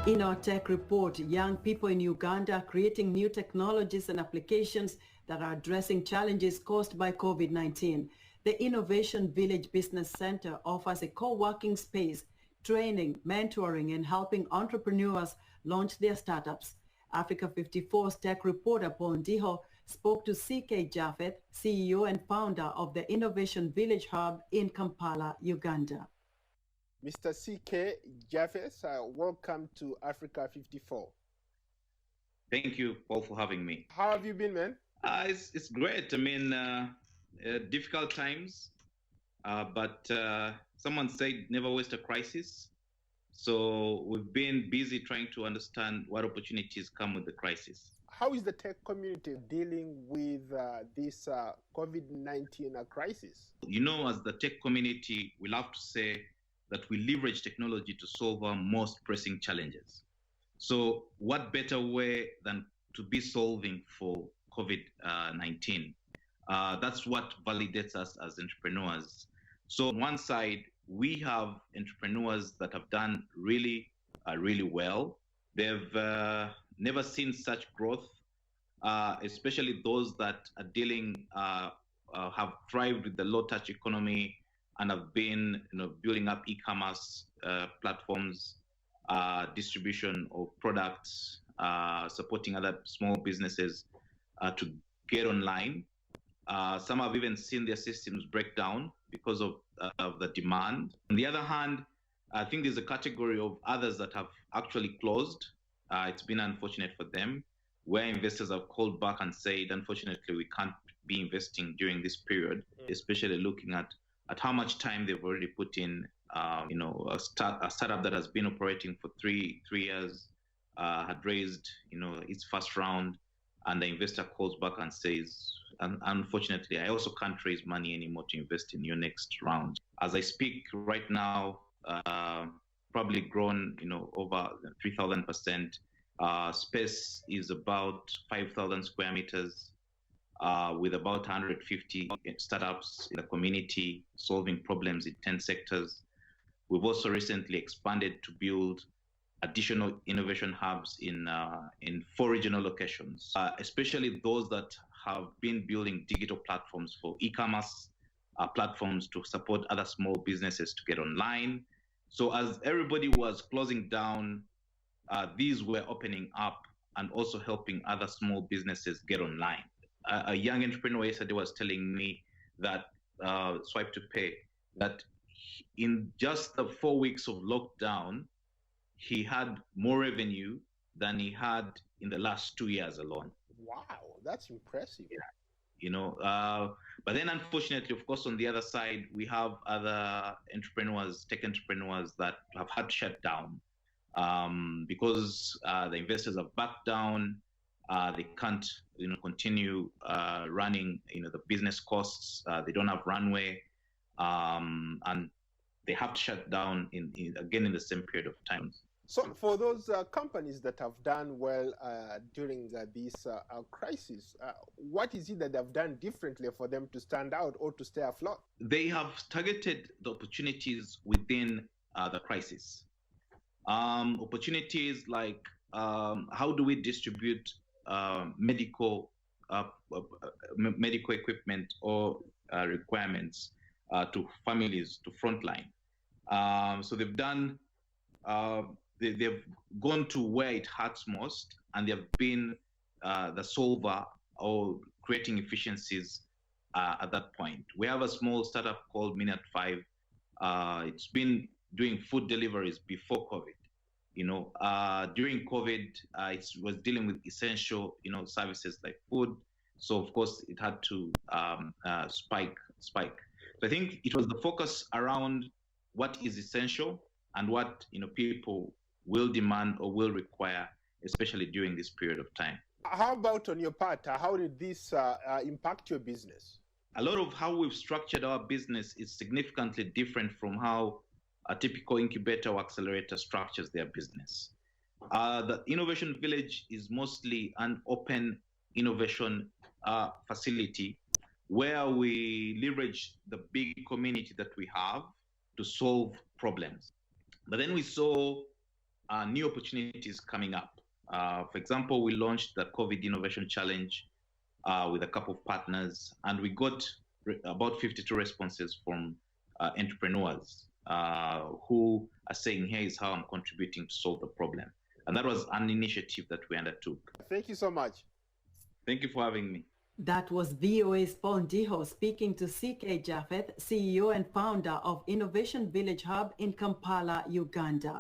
In our tech report, young people in Uganda are creating new technologies and applications that are addressing challenges caused by COVID-19. The Innovation Village Business Center offers a co-working space, training, mentoring, and helping entrepreneurs launch their startups. Africa 54's tech reporter Paul Ndiho spoke to CK Japheth, CEO and founder of the Innovation Village Hub in Kampala, Uganda. Mr. CK Japheth, welcome to Africa 54. Thank you, Paul, for having me. How have you been, man? It's great. I mean, difficult times, but someone said never waste a crisis. So we've been busy trying to understand what opportunities come with the crisis. How is the tech community dealing with this COVID-19 crisis? You know, as the tech community, we love to say that we leverage technology to solve our most pressing challenges. So what better way than to be solving for COVID-19? That's what validates us as entrepreneurs. So on one side, we have entrepreneurs that have done really well. They've never seen such growth, especially those that are dealing, have thrived with the low-touch economy, and have been building up e-commerce platforms, distribution of products, supporting other small businesses to get online. Some have even seen their systems break down because of the demand. On the other hand, I think there's a category of others that have actually closed. It's been unfortunate for them, where investors have called back and said, unfortunately, we can't be investing during this period, especially looking at how much time they've already put in. A startup that has been operating for three years had raised, its first round, and the investor calls back and says, unfortunately, I also can't raise money anymore to invest in your next round. As I speak right now, probably grown, over 3,000%. Space is about 5,000 square meters. With about 150 startups in the community solving problems in 10 sectors. We've also recently expanded to build additional innovation hubs in 4 regional locations, especially those that have been building digital platforms for e-commerce platforms to support other small businesses to get online. So as everybody was closing down, these were opening up and also helping other small businesses get online. A young entrepreneur yesterday was telling me that Swipe to Pay, that in just the 4 weeks of lockdown, he had more revenue than he had in the last 2 years alone. Wow, that's impressive. Yeah. But then unfortunately, of course, on the other side, we have other entrepreneurs, tech entrepreneurs that have had to shut down because the investors have backed down. They can't, continue running, the business costs. They don't have runway, and they have to shut down again in the same period of time. So, for those companies that have done well during this crisis, what is it that they've done differently for them to stand out or to stay afloat? They have targeted the opportunities within the crisis. Opportunities like how do we distribute medical equipment or requirements to families, to frontline. So they've done, they've gone to where it hurts most, and they've been the solver or creating efficiencies at that point. We have a small startup called Minute 5. It's been doing food deliveries before COVID. During COVID, it was dealing with essential, services like food. So of course, it had to spike. So I think it was the focus around what is essential and what people will demand or will require, especially during this period of time. How about on your part? How did this impact your business? A lot of how we've structured our business is significantly different from how a typical incubator or accelerator structures their business. The Innovation Village is mostly an open innovation facility where we leverage the big community that we have to solve problems. But then we saw new opportunities coming up. For example, we launched the COVID Innovation Challenge with a couple of partners, and we got about 52 responses from entrepreneurs who are saying, here is how I'm contributing to solve the problem. And that was an initiative that we undertook. Thank you so much. Thank you for having me. That was VOA's Paul Ndiho speaking to CK Japheth, CEO and founder of Innovation Village Hub in Kampala, Uganda.